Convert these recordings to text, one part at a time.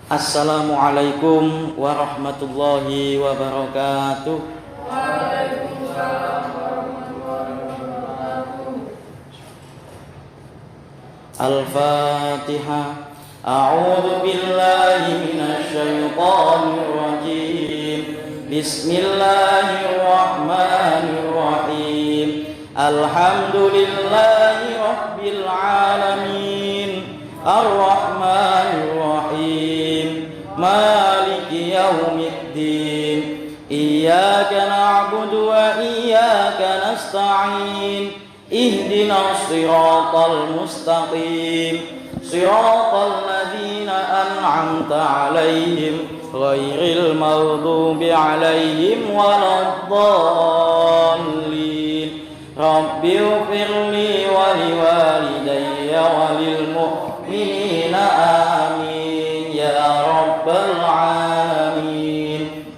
Assalamualaikum warahmatullahi wabarakatuh. Waalaikumsalam warahmatullahi wabarakatuh. Al-Fatihah. A'udzu billahi minasy syaithanir rajim. Bismillahirrahmanirrahim. Alhamdulillahi rabbil alamin. Ar-Rahmanir Rahim. Maliki yaumiddin. Iyyaka na'budu wa iyyaka nasta'in. Ihdinas siratal mustaqim. Siratal ladzina an'amta 'alaihim ghairil maghdubi 'alaihim waladdallin. Rabbighfirli wa liwalidayya wa lil mu'minina amin ya rabbal alamin.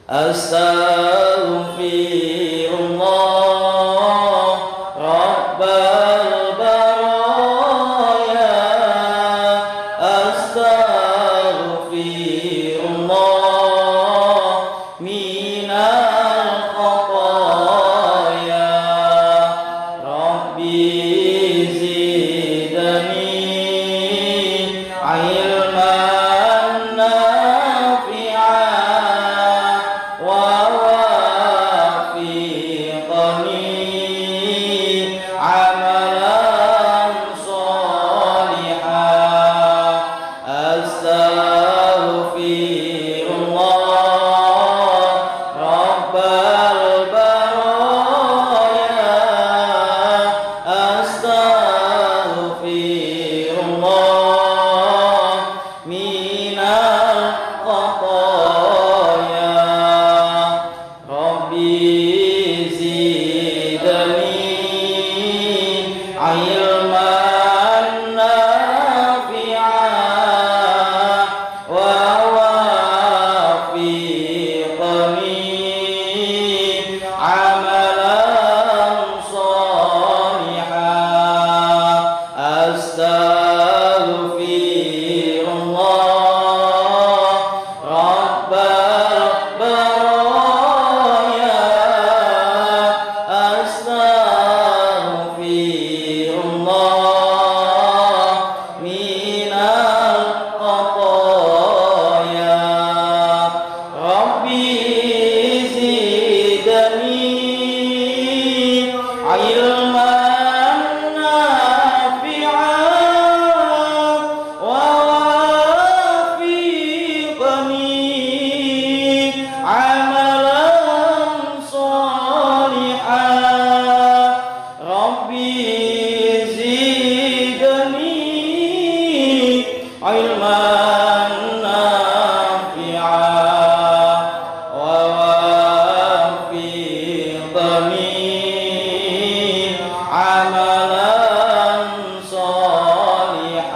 Astaghfirullah rabbal baraya. Astaghfirullah minal khataya. Rabbi zidni ilman nafi'an wa wafiqni amalan sholihan. Astaghfirullah rabbal baraya. Astaghfirullah minal khataya. Rabbi zidni ilman nafi'an wa wafiqni amalan sholihan. Astaghfirullah rabbal baraya. Astaghfirullah minal khataya. Rabbi zidni ilman nafi'an wa wafiqni amalan sholihan. Rabbi zidni ilman nafi'an wa wafiqni amalan sholihan.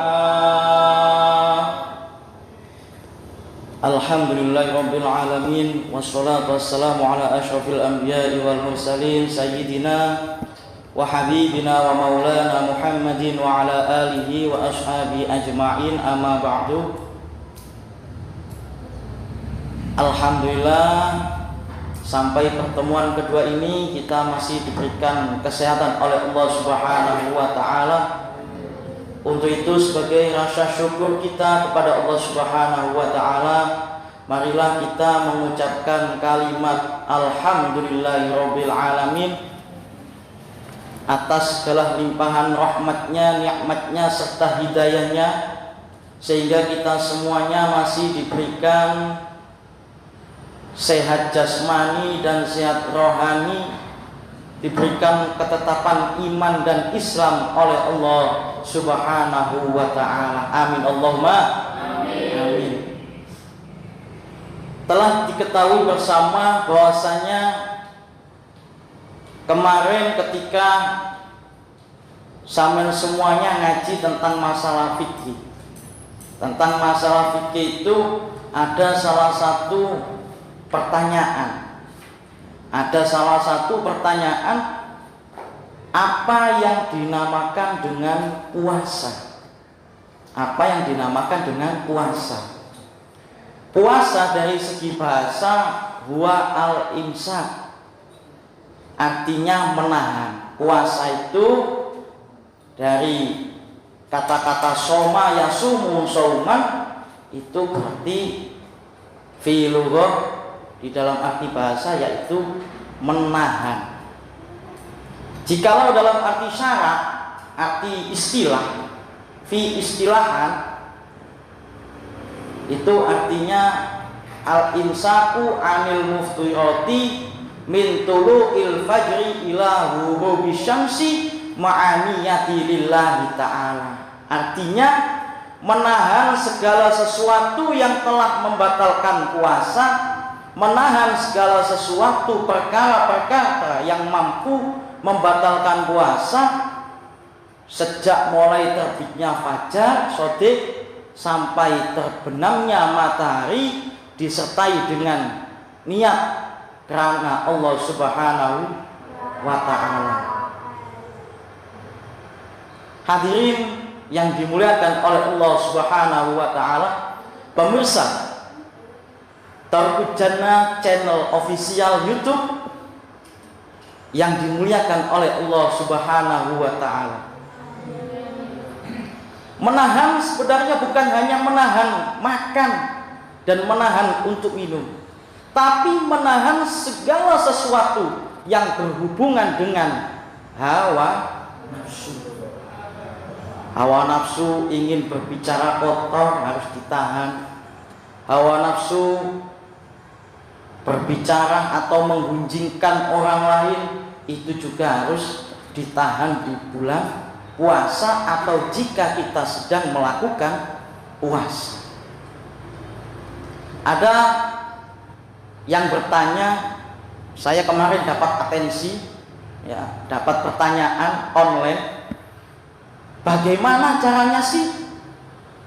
Alhamdulillahirabbil alamin wassalatu wassalamu ala asyrafil anbiya'i wal mursalin sayyidina wa habibina wa maulana Muhammadin wa ala alihi wa ashabi ajma'in, amma ba'du. Alhamdulillah, sampai pertemuan kedua ini kita masih diberikan kesehatan oleh Allah Subhanahu wa taala. Untuk itu, sebagai rasa syukur kita kepada Allah Subhanahu wa taala, marilah kita mengucapkan kalimat alhamdulillahirabbil alamin atas segala limpahan rahmatnya, nikmatnya serta hidayahnya, sehingga kita semuanya masih diberikan sehat jasmani dan sehat rohani, diberikan ketetapan iman dan Islam oleh Allah Subhanahu wa ta'ala. Amin Allahumma amin. Telah diketahui bersama bahwasanya kemarin ketika sampean semuanya ngaji tentang masalah fikih, tentang masalah fikih itu ada salah satu pertanyaan. Ada salah satu pertanyaan, apa yang dinamakan dengan puasa? Apa yang dinamakan dengan puasa? Puasa dari segi bahasa huwa al-imsak, artinya menahan. Puasa itu dari kata-kata soma yasumu sauman, itu berarti fi lughah di dalam arti bahasa yaitu menahan. Jikalau dalam arti syarak, arti istilah, fi istilahan, itu artinya al-imsaku anil muftirati min tulu'il fajri ila ghurubi syamsi ma'aniyati lillahi ta'ala. Artinya menahan segala sesuatu yang telah membatalkan puasa, menahan segala sesuatu perkara-perkara yang mampu membatalkan puasa sejak mulai terbitnya fajar shodiq sampai terbenamnya matahari, disertai dengan niat karena Allah Subhanahu wa ta'ala. Hadirin yang dimuliakan oleh Allah Subhanahu wa ta'ala, pemirsa Tariqul Jannah channel official YouTube yang dimuliakan oleh Allah Subhanahu wa ta'ala. Menahan sebenarnya bukan hanya menahan makan dan menahan untuk minum, tapi menahan segala sesuatu yang berhubungan dengan hawa nafsu. Hawa nafsu ingin berbicara kotor harus ditahan. Hawa nafsu berbicara atau menggunjingkan orang lain itu juga harus ditahan di bulan puasa atau jika kita sedang melakukan puasa. Ada yang bertanya, saya kemarin dapat atensi, ya, dapat pertanyaan online, bagaimana caranya sih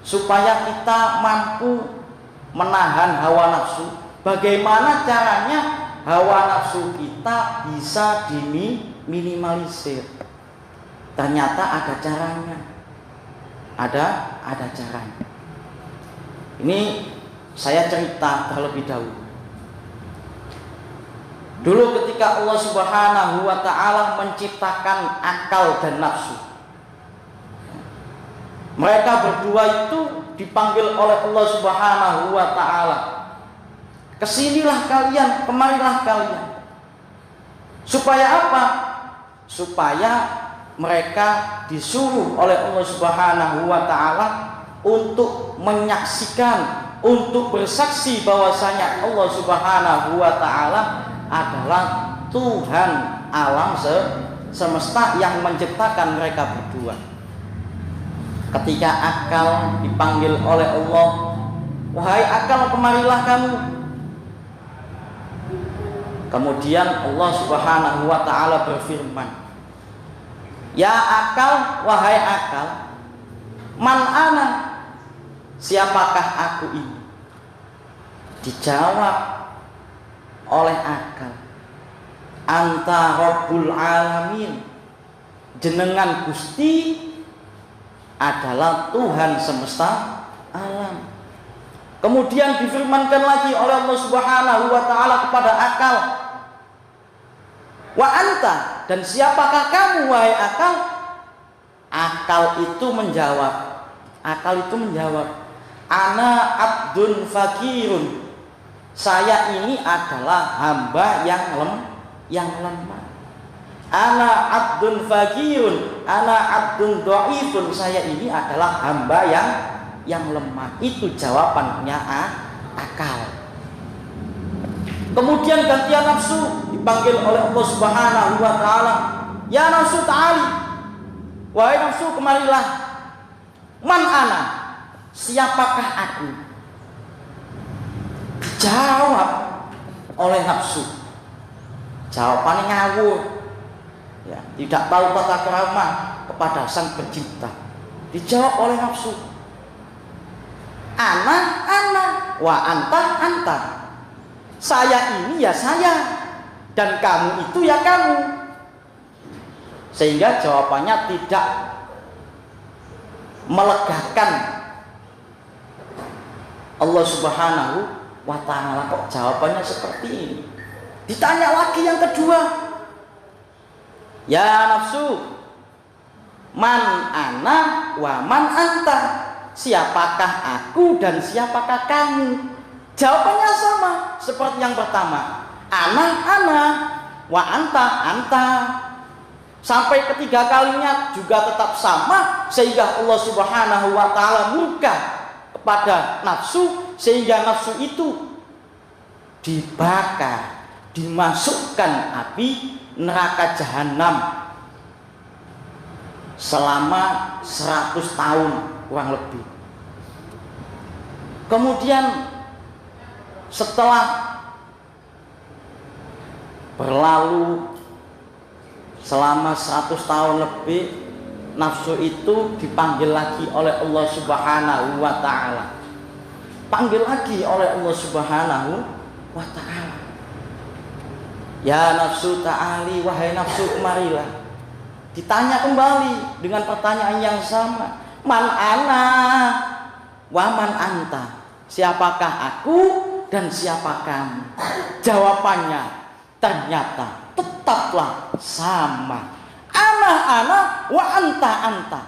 supaya kita mampu menahan hawa nafsu? Bagaimana caranya hawa nafsu kita bisa diminimalisir? Ternyata ada caranya. Ada caranya. Ini saya cerita terlebih dahulu. Dulu ketika Allah Subhanahu wa ta'ala menciptakan akal dan nafsu, mereka berdua itu dipanggil oleh Allah Subhanahu wa ta'ala. Kesinilah kalian, kemarilah kalian. Supaya apa? Supaya mereka disuruh oleh Allah Subhanahu wa ta'ala untuk menyaksikan, untuk bersaksi bahwasanya Allah Subhanahu wa ta'ala adalah Tuhan alam semesta yang menciptakan mereka berdua. Ketika akal dipanggil oleh Allah, wahai akal, kemarilah kamu. Kemudian Allah Subhanahu wa ta'ala berfirman, ya akal, wahai akal, man ana, siapakah aku ini? Dijawab oleh akal, anta rabbul alamin, jenengan Gusti adalah Tuhan semesta alam. Kemudian difirmankan lagi oleh Allah Subhanahu wa ta'ala kepada akal, wa anta, dan siapakah kamu wahai akal? Akal itu menjawab, ana abdun fakirun, saya ini adalah hamba yang lemah. Ana abdun fakirun, ana abdun dhaifun, saya ini adalah hamba yang lemah. Itu jawabannya akal. Kemudian gantian nafsu dipanggil oleh Allah Subhanahu wa ta'ala, ya nafsu ta'ali, wahai nafsu kemarilah. Man ana, siapakah aku? Dijawab oleh nafsu, jawabannya ngawur, ya, tidak tahu tata krama kepada sang pencipta. Dijawab oleh nafsu, ana, wa anta. Saya ini ya saya, dan kamu itu ya kamu. Sehingga jawabannya tidak melegakan Allah Subhanahu wa ta'ala. Kok jawabannya seperti ini? Ditanya lagi yang kedua, ya nafsu, man ana wa man anta, siapakah aku dan siapakah kamu? Jawabannya sama seperti yang pertama, ana wa anta. Sampai ketiga kalinya juga tetap sama, sehingga Allah Subhanahu wa ta'ala murka kepada nafsu, sehingga nafsu itu dibakar, dimasukkan api neraka jahanam selama 100 tahun kurang lebih. Kemudian setelah berlalu selama 100 tahun lebih, nafsu itu dipanggil lagi oleh Allah Subhanahu wa ta'ala. Panggil lagi oleh Allah Subhanahu wa ta'ala. Ya nafsu ta'ali, wahai nafsu kemarilah. Ditanya kembali dengan pertanyaan yang sama, man ana wa man anta, siapakah aku dan siapa kamu? Jawabannya ternyata tetaplah sama, ana wa anta.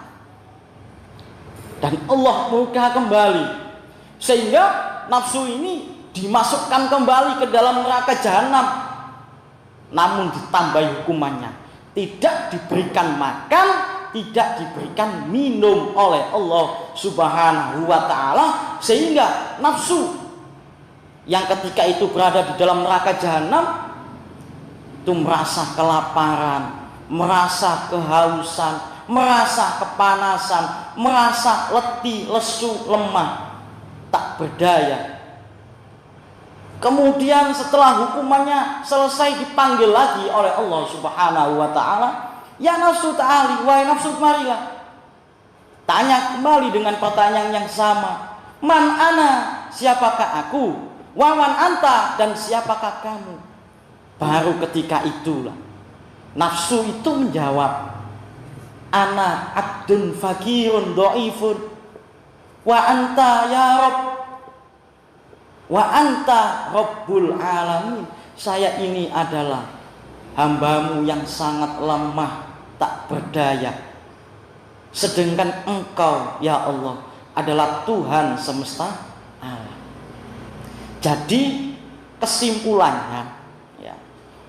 Dan Allah murka kembali, sehingga nafsu ini dimasukkan kembali ke dalam neraka jahanam. Namun ditambahi hukumannya, tidak diberikan makan, tidak diberikan minum oleh Allah Subhanahu wa ta'ala, sehingga nafsu yang ketika itu berada di dalam neraka jahanam itu merasa kelaparan, merasa kehausan, merasa kepanasan, merasa letih, lesu, lemah, tak berdaya. Kemudian setelah hukumannya selesai, dipanggil lagi oleh Allah Subhanahu wa ta'ala, ya nafsu ta'ali, wahai nafsu marilah. Tanya kembali dengan pertanyaan yang sama, man ana, siapakah aku, wa man anta, dan siapakah kamu? Baru ketika itulah nafsu itu menjawab, ana abdun fakirun dhaifun wa anta ya Rabb, wa anta Rabbul alamin. Saya ini adalah hambamu yang sangat lemah, tak berdaya, sedangkan engkau ya Allah adalah Tuhan semesta alam. Jadi kesimpulannya,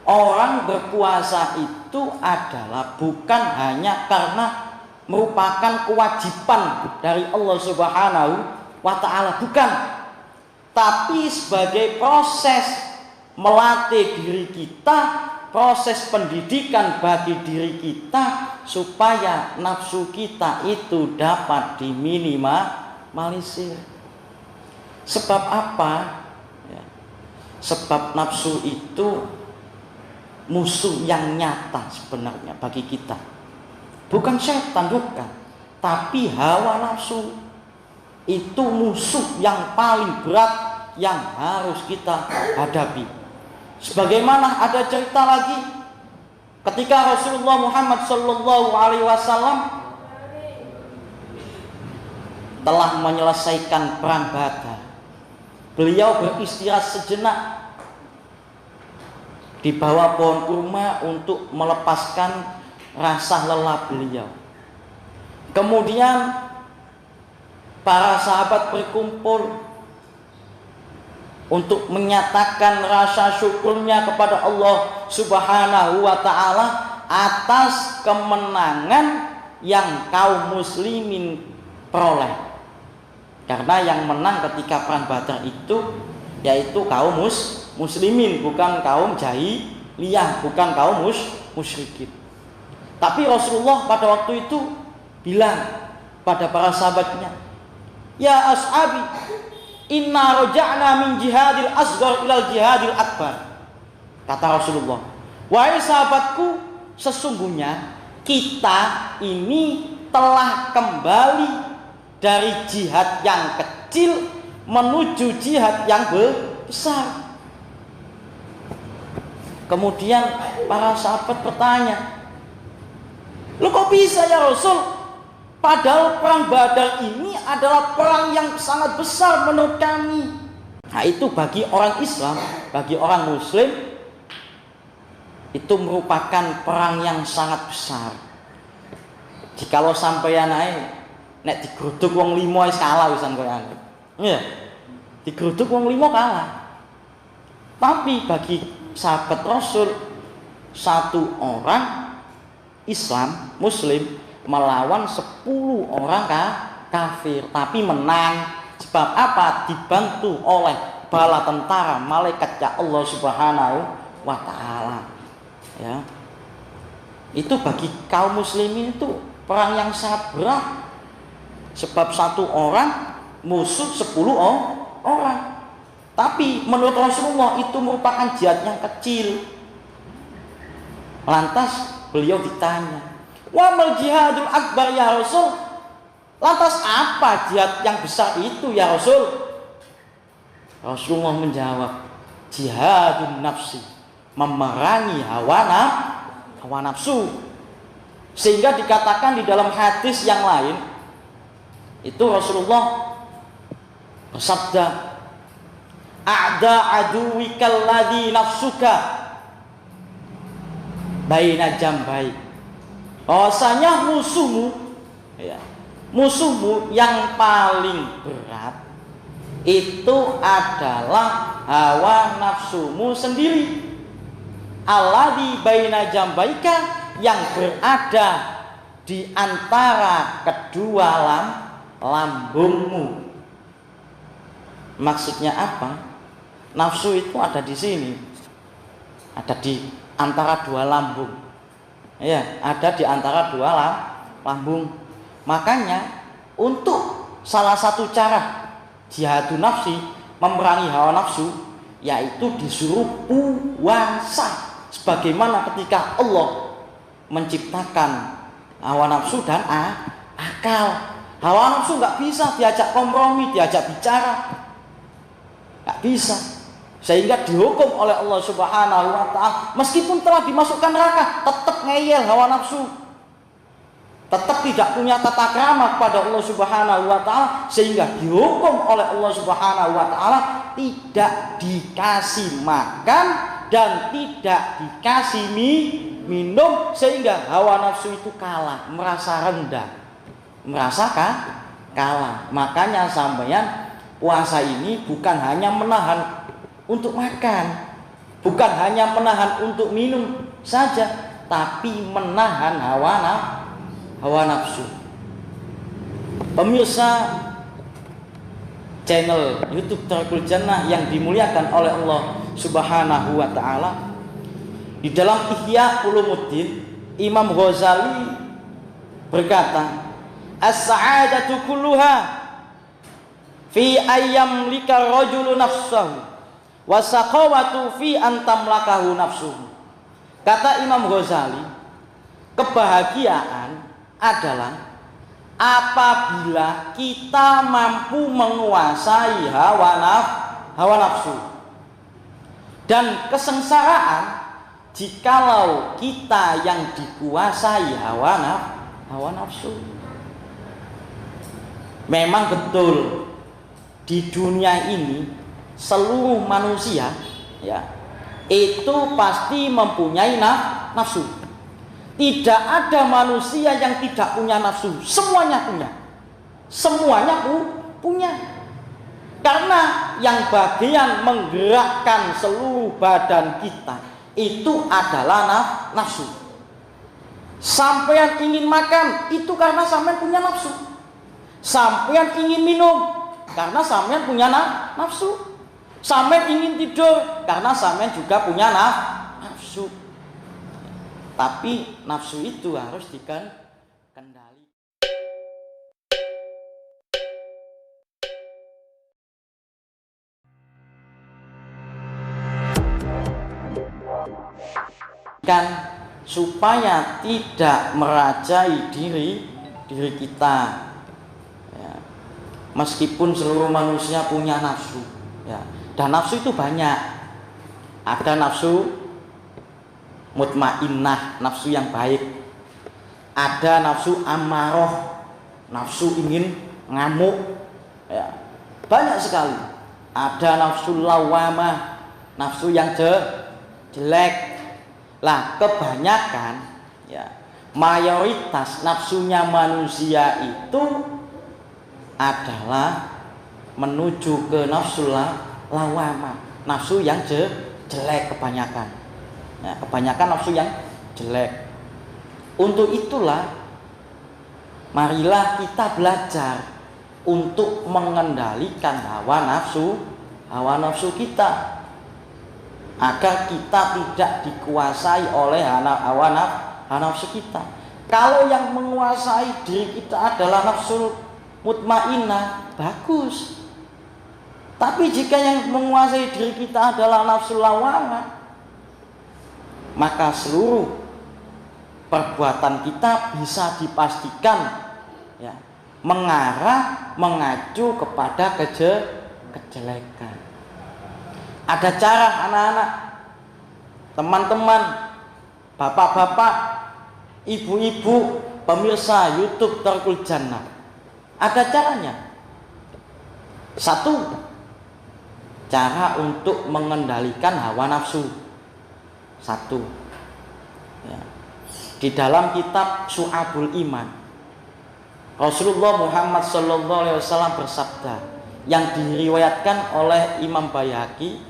orang berpuasa itu adalah bukan hanya karena merupakan kewajiban dari Allah Subhanahu wa ta'ala, bukan, tapi sebagai proses melatih diri kita, proses pendidikan bagi diri kita, supaya nafsu kita itu dapat diminimalisir. Sebab apa? Sebab nafsu itu musuh yang nyata sebenarnya bagi kita. Bukan setan, bukan, tapi hawa nafsu itu musuh yang paling berat yang harus kita hadapi. Sebagaimana ada cerita lagi ketika Rasulullah Muhammad sallallahu alaihi wasallam telah menyelesaikan perang Badar. Beliau beristirahat sejenak di bawah pohon kurma untuk melepaskan rasa lelah beliau. Kemudian para sahabat berkumpul untuk menyatakan rasa syukurnya kepada Allah Subhanahu wa ta'ala atas kemenangan yang kaum muslimin peroleh. Karena yang menang ketika perang Badar itu yaitu kaum muslimin, bukan kaum jahiliyah, bukan kaum musyrikin. Tapi Rasulullah pada waktu itu bilang pada para sahabatnya, ya ashabi, inna raja'na min jihadil asghar ilal jihadil akbar. Kata Rasulullah, wahai sahabatku, sesungguhnya kita ini telah kembali dari jihad yang kecil menuju jihad yang besar. Kemudian para sahabat bertanya, "Lu kok bisa ya Rasul? Padahal perang Badar ini adalah perang yang sangat besar menurut kami. Nah, itu bagi orang Islam, bagi orang Muslim, itu merupakan perang yang sangat besar. Jikalau sampeyan ae nek digeruduk wong 5 wis kalah wisan koyo. Iya. Digeruduk wong 5 kalah. Tapi bagi sahabat Rasul, satu orang Islam, Muslim melawan 10 orang kafir, tapi menang. Sebab apa? Dibantu oleh bala tentara malaikat ya Allah Subhanahu wa taala. Ya. Itu bagi kaum muslimin itu perang yang sangat berat. Sebab satu orang musuh 10 orang. Tapi menurut Rasulullah itu merupakan jihad yang kecil. Lantas beliau ditanya, "Wa mal jihadul akbar ya Rasul?" Lantas apa jihad yang besar itu ya Rasul? Rasulullah menjawab, jihadun nafsi, memerangi hawa nafsu. Sehingga dikatakan di dalam hadis yang lain, itu Rasulullah bersabda, a'da aduwikal ladzi nafsuka baina jambai. Bahwasanya musuhmu, ya, musuhmu yang paling berat itu adalah hawa nafsumu sendiri. Alladzi baina jambaika, yang berada di antara kedua lambungmu. Maksudnya apa? Nafsu itu ada di sini, ada di antara dua lambung. Ya, ada di antara dua lambung. Makanya untuk salah satu cara jihadun nafsi, memerangi hawa nafsu, yaitu disuruh puasa. Sebagaimana ketika Allah menciptakan hawa nafsu dan akal. Hawa nafsu nggak bisa diajak kompromi, diajak bicara, nggak bisa. Sehingga dihukum oleh Allah Subhanahu wa taala, meskipun telah dimasukkan neraka, tetap ngeyel hawa nafsu, tetap tidak punya tata krama kepada Allah Subhanahu wa taala, sehingga dihukum oleh Allah Subhanahu wa taala tidak dikasih makan dan tidak dikasih minum, sehingga hawa nafsu itu kalah, merasa rendah, merasa kalah. Makanya sampeyan puasa ini bukan hanya menahan untuk makan, bukan hanya menahan untuk minum saja, tapi menahan hawa nafsu. Pemirsa channel YouTube Tariqul Jannah yang dimuliakan oleh Allah Subhanahu wa taala, di dalam Ihya Ulumuddin Imam Ghazali berkata, as-sa'adatu kulluha fi ayyam lika rajulu nafsahu wa saqawatu fi antamlakahu nafsuhu. Kata Imam Ghazali, kebahagiaan adalah apabila kita mampu menguasai hawa nafsu, dan kesengsaraan jikalau kita yang dikuasai hawa nafsu. Memang betul di dunia ini seluruh manusia, ya, itu pasti mempunyai nafsu. Tidak ada manusia yang tidak punya nafsu. Semuanya punya. Semuanya punya. Karena yang bagian menggerakkan seluruh badan kita itu adalah nafsu. Sampean ingin makan itu karena sampean punya nafsu. Sampean ingin minum karena sampean punya nafsu. Sampean ingin tidur karena sampean juga punya nafsu. Tapi nafsu itu harus dikendali. Kan supaya tidak merajai diri kita, ya. Meskipun seluruh manusia punya nafsu, ya. Dan nafsu itu banyak. Ada nafsu mutmainnah, nafsu yang baik. Ada nafsu ammaroh, nafsu ingin ngamuk, ya. Banyak sekali. Ada nafsu lawamah, nafsu yang jelek. Lah kebanyakan, ya, mayoritas nafsunya manusia itu adalah menuju ke nafsu lawamah, nafsu yang jelek kebanyakan. Ya, kebanyakan nafsu yang jelek. Untuk itulah marilah kita belajar untuk mengendalikan hawa nafsu kita agar kita tidak dikuasai oleh hawa nafsu kita. Kalau yang menguasai diri kita adalah nafsu mutmainnah, bagus. Tapi jika yang menguasai diri kita adalah nafsu lawamah, maka seluruh perbuatan kita bisa dipastikan, ya, mengacu kepada kejelekan. Ada cara anak-anak, teman-teman, bapak-bapak, ibu-ibu, pemirsa YouTube Tarkul Jannah. Ada caranya. Satu, cara untuk mengendalikan hawa nafsu. Satu, ya. Di dalam kitab Syu'abul Iman, Rasulullah Muhammad SAW bersabda, yang diriwayatkan oleh Imam Baihaqi,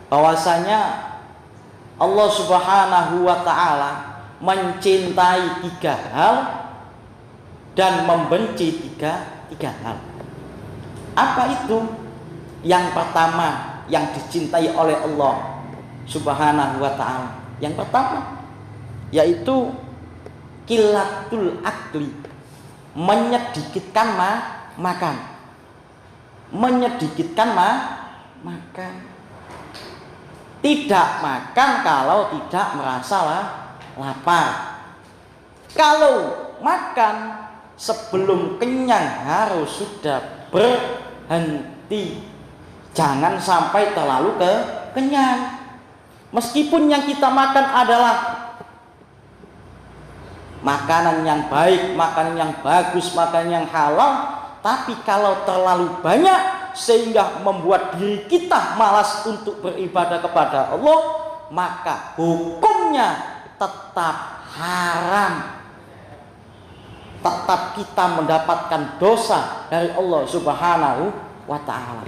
bahwasanya Allah Subhanahu wa Ta'ala mencintai 3 hal dan membenci tiga hal. Apa itu? Yang pertama yang dicintai oleh Allah Subhanahu wa Ta'ala, yang pertama yaitu qillatul akli, menyedikitkan makan. Menyedikitkan makan. Tidak makan kalau tidak merasa lapar. Kalau makan sebelum kenyang harus sudah berhenti. Jangan sampai terlalu kenyang. Meskipun yang kita makan adalah makanan yang baik, makanan yang bagus, makanan yang halal, tapi kalau terlalu banyak sehingga membuat diri kita malas untuk beribadah kepada Allah, maka hukumnya tetap haram. Tetap kita mendapatkan dosa dari Allah Subhanahu wa Ta'ala.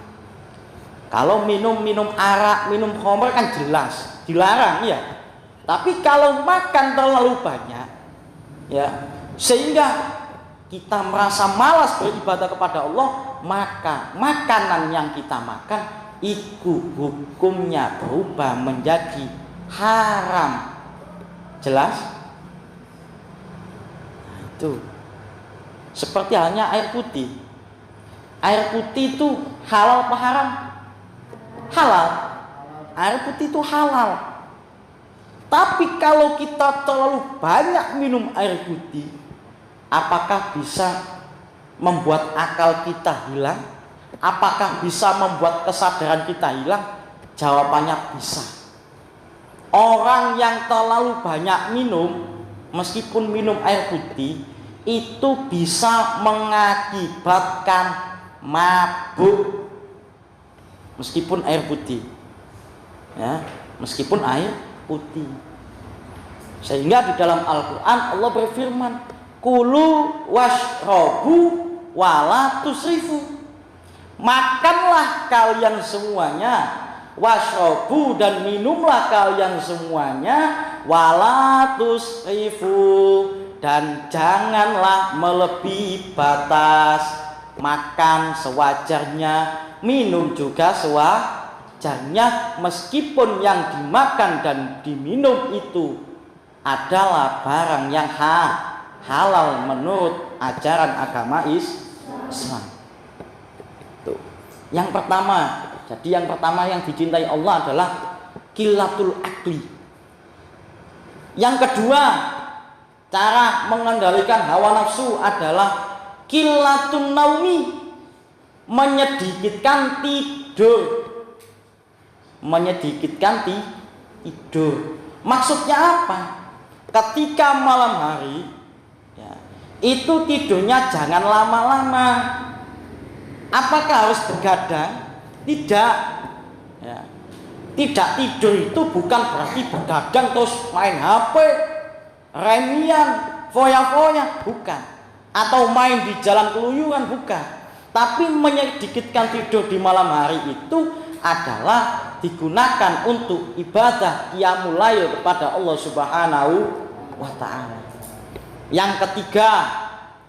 Kalau minum arak, minum khamr kan jelas dilarang, ya. Tapi kalau makan terlalu banyak, ya, sehingga kita merasa malas beribadah kepada Allah, maka makanan yang kita makan itu hukumnya berubah menjadi haram. Jelas? Nah, itu seperti halnya air putih. Air putih itu halal apa haram? Halal. Air putih itu halal. Tapi kalau kita terlalu banyak minum air putih, apakah bisa membuat akal kita hilang? Apakah bisa membuat kesadaran kita hilang? Jawabannya bisa. Orang yang terlalu banyak minum, meskipun minum air putih, itu bisa mengakibatkan mabuk. Meskipun air putih, ya, meskipun air putih. Sehingga di dalam Al-Quran Allah berfirman, kulu washrobu wala tusrifu. Makanlah kalian semuanya, washrobu, dan minumlah kalian semuanya, wala tusrifu, dan janganlah melebihi batas. Makan sewajarnya, minum juga sewajarnya, meskipun yang dimakan dan diminum itu adalah barang yang halal menurut ajaran agama Islam. Tuh. Yang pertama, jadi yang pertama yang dicintai Allah adalah qillatul akli. Yang kedua, cara mengendalikan hawa nafsu adalah qillatun naumi, menyedikitkan tidur. Menyedikitkan tidur. Maksudnya apa? Ketika malam hari, ya, itu tidurnya jangan lama-lama. Apakah harus begadang? Tidak. Ya. Tidak tidur itu bukan berarti begadang terus main HP, remian, foya-foya, bukan. Atau main di jalan keluyuran, bukan. Tapi menyedikitkan tidur di malam hari itu adalah digunakan untuk ibadah qiyamul lail kepada Allah Subhanahu wa ta'ala. Yang ketiga,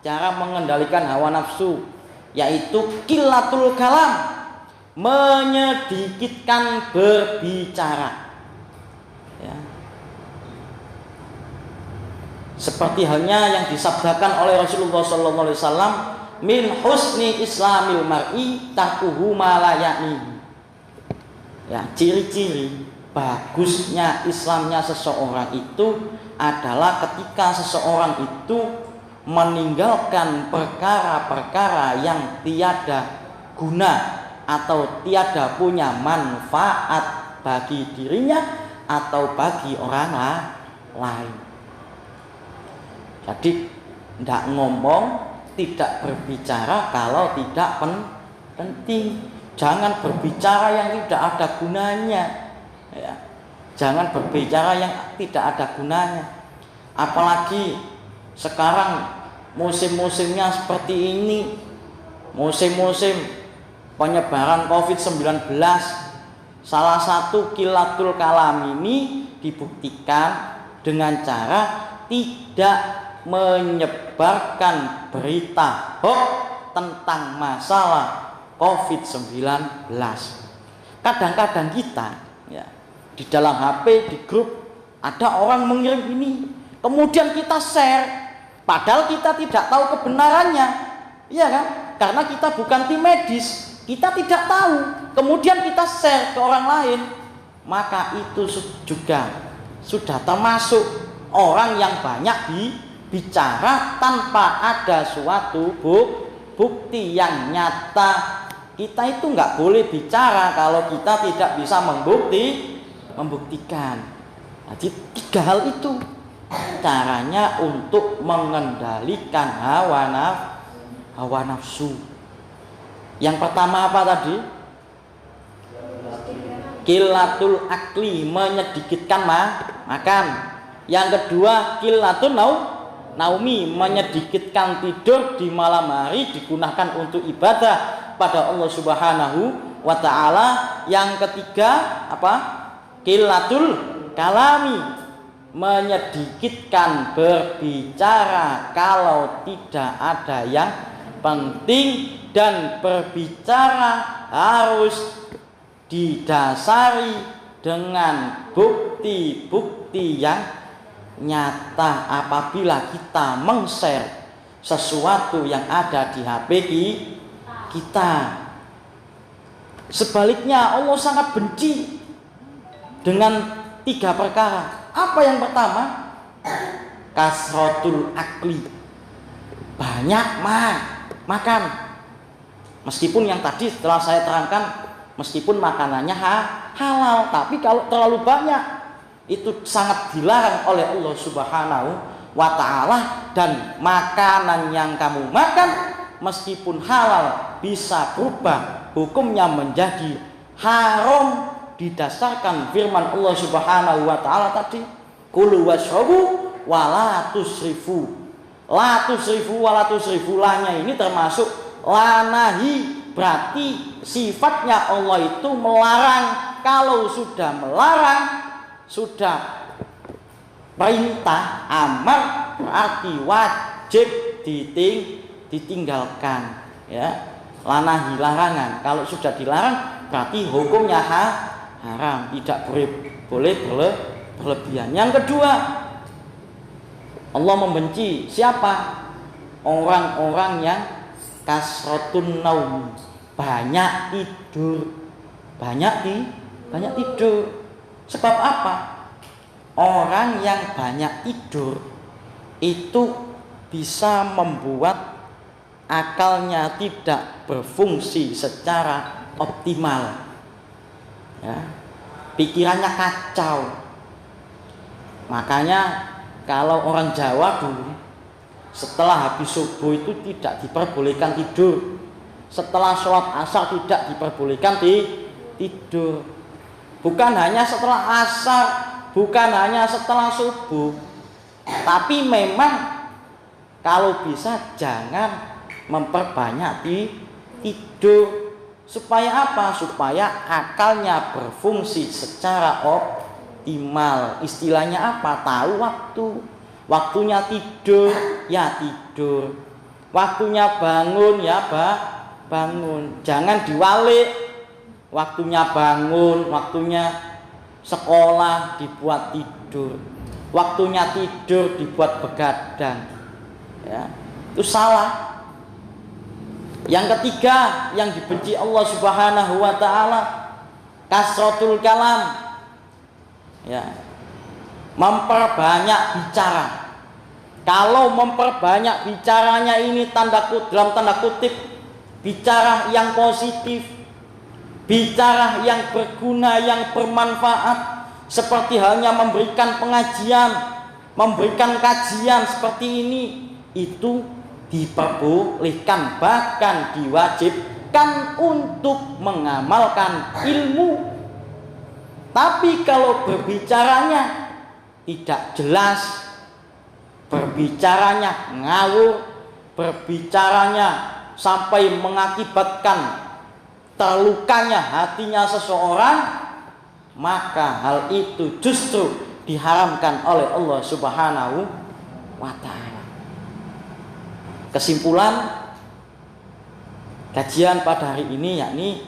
cara mengendalikan hawa nafsu, yaitu qillatul kalam, menyedikitkan berbicara. Ya. Seperti halnya yang disabdakan oleh Rasulullah SAW, min husni islamil mar'i tarkuhu ma la ya'ni. Ya, ciri-ciri bagusnya Islamnya seseorang itu adalah ketika seseorang itu meninggalkan perkara-perkara yang tiada guna atau tiada punya manfaat bagi dirinya atau bagi orang lain. Jadi tidak ngomong, tidak berbicara kalau tidak penting. Jangan berbicara yang tidak ada gunanya, ya. Jangan berbicara yang tidak ada gunanya. Apalagi sekarang musim-musimnya seperti ini, musim-musim penyebaran COVID-19. Salah satu qillatul kalam ini dibuktikan dengan cara tidak menyebarkan berita hoax tentang masalah COVID-19. Kadang-kadang kita, ya, di dalam HP, di grup ada orang mengirim ini, kemudian kita share, padahal kita tidak tahu kebenarannya, iya kan? Karena kita bukan tim medis, kita tidak tahu, kemudian kita share ke orang lain, maka itu juga sudah termasuk orang yang banyak bicara tanpa ada suatu bukti yang nyata. Kita itu nggak boleh bicara kalau kita tidak bisa membuktikan. Jadi 3 hal itu caranya untuk mengendalikan hawa nafsu. Yang pertama apa tadi? Qillatul akli, menyedikitkan makan. Yang kedua qillatul naumi, menyedikitkan tidur di malam hari digunakan untuk ibadah pada Allah Subhanahu wa ta'ala. Yang ketiga apa? Qillatul kalami, menyedikitkan berbicara kalau tidak ada yang penting, dan berbicara harus didasari dengan bukti-bukti yang nyata. Apabila kita meng-share sesuatu yang ada di HP kita, sebaliknya Allah sangat benci dengan 3 perkara. Apa yang pertama? Kasratul akli, banyak makan. Meskipun yang tadi setelah saya terangkan, meskipun makanannya halal, tapi kalau terlalu banyak itu sangat dilarang oleh Allah Subhanahu wa ta'ala. Dan makanan yang kamu makan meskipun halal bisa berubah hukumnya menjadi haram didasarkan firman Allah Subhanahu wa ta'ala tadi, kulu washrabu wala tusrifu. La tusrifu wala tusrifu, lahnya ini termasuk lanahi, berarti sifatnya Allah itu melarang. Kalau sudah melarang, sudah perintah amar, berarti wajib ditinggalkan, ya. Lanahi, larangan. Kalau sudah dilarang berarti hukumnya haram, tidak boleh berlebihan. Yang kedua, Allah membenci siapa? Orang-orang yang kasratun naum, banyak tidur. Banyak tidur. Sebab apa? Orang yang banyak tidur itu bisa membuat akalnya tidak berfungsi secara optimal, ya. Pikirannya kacau. Makanya kalau orang Jawa dulu Setelah habis subuh itu tidak diperbolehkan tidur. Setelah sholat asar tidak diperbolehkan tidur. Bukan hanya setelah asar, bukan hanya setelah subuh, tapi memang kalau bisa jangan memperbanyak tidur. Supaya apa? Supaya akalnya berfungsi secara optimal. Istilahnya apa? Tahu waktu. Waktunya tidur, ya tidur. Waktunya bangun, ya bangun. Jangan diwalik. Waktunya bangun, waktunya sekolah dibuat tidur. Waktunya tidur dibuat begadang. Ya, itu salah. Yang ketiga yang dibenci Allah Subhanahu wa taala, kasratul kalam. Ya. Memperbanyak bicara. Kalau memperbanyak bicaranya ini dalam tanda kutip bicara yang positif, bicara yang berguna, yang bermanfaat, seperti halnya memberikan pengajian, memberikan kajian seperti ini, itu diperbolehkan, bahkan diwajibkan untuk mengamalkan ilmu. Tapi kalau berbicaranya tidak jelas, berbicaranya ngawur, berbicaranya sampai mengakibatkan terlukanya hatinya seseorang, maka hal itu justru diharamkan oleh Allah Subhanahu wa ta'ala. Kesimpulan kajian pada hari ini yakni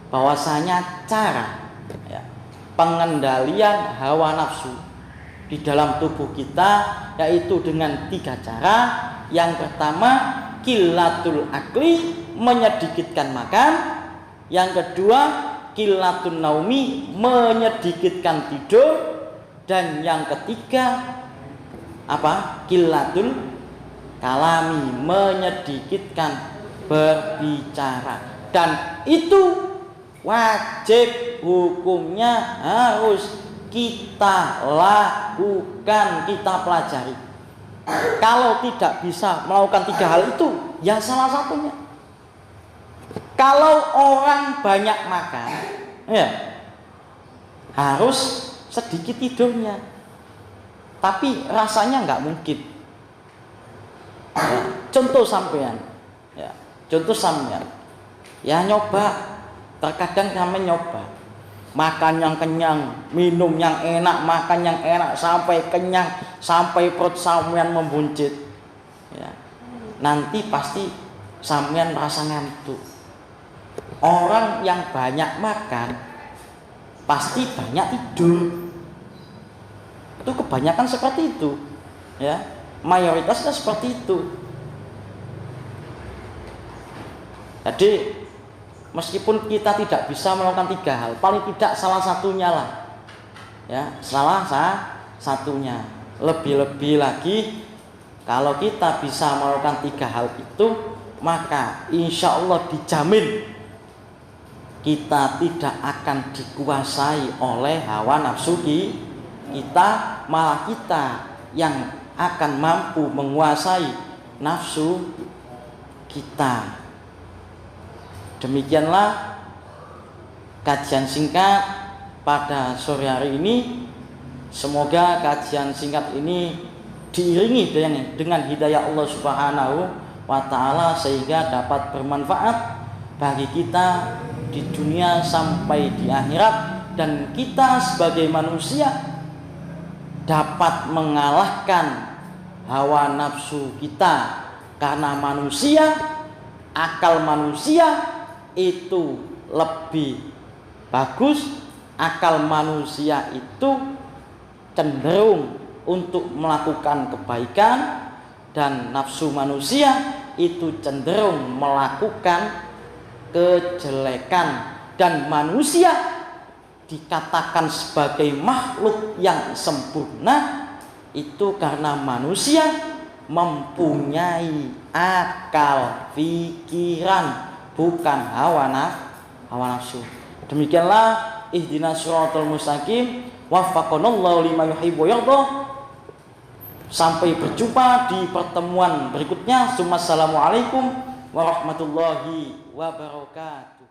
bahwasanya cara pengendalian hawa nafsu di dalam tubuh kita yaitu dengan 3 cara. Yang pertama, qillatul akli, menyedikitkan makan. Yang kedua, qillatul naumi, menyedikitkan tidur. Dan yang ketiga apa? Qillatul kalami, menyedikitkan berbicara. Dan itu wajib, hukumnya harus kita lakukan, kita pelajari. Kalau tidak bisa melakukan 3 hal itu, ya salah satunya. Kalau orang banyak makan, ya harus sedikit tidurnya. Tapi rasanya nggak mungkin. Ya, contoh sampean, ya nyoba. Terkadang sampean nyoba makan yang kenyang, minum yang enak, makan yang enak sampai kenyang, sampai perut sampean membuncit. Ya. Nanti pasti sampean merasa ngantuk. Orang yang banyak makan pasti banyak tidur. Itu kebanyakan seperti itu. Ya, mayoritasnya seperti itu. Jadi meskipun kita tidak bisa melakukan 3 hal, paling tidak salah satunya lah. Ya, salah satunya. Lebih-lebih lagi kalau kita bisa melakukan 3 hal itu, maka insya Allah dijamin kita tidak akan dikuasai oleh hawa nafsu kita, malah kita yang akan mampu menguasai nafsu kita. Demikianlah kajian singkat pada sore hari ini. Semoga kajian singkat ini diiringi dengan hidayah Allah Subhanahu wa ta'ala, sehingga dapat bermanfaat bagi kita di dunia sampai di akhirat, dan kita sebagai manusia dapat mengalahkan hawa nafsu kita. Karena manusia, akal manusia itu lebih bagus, akal manusia itu cenderung untuk melakukan kebaikan, dan nafsu manusia itu cenderung melakukan kejelekan. Dan manusia dikatakan sebagai makhluk yang sempurna itu karena manusia mempunyai akal, pikiran, bukan hawa nafsu. Demikianlah ihdinas shiratal mustaqim, waffaqanallahu lima yuhibbu wa yarda. Sampai berjumpa di pertemuan berikutnya. Assalamualaikum warahmatullahi wabarakatuh.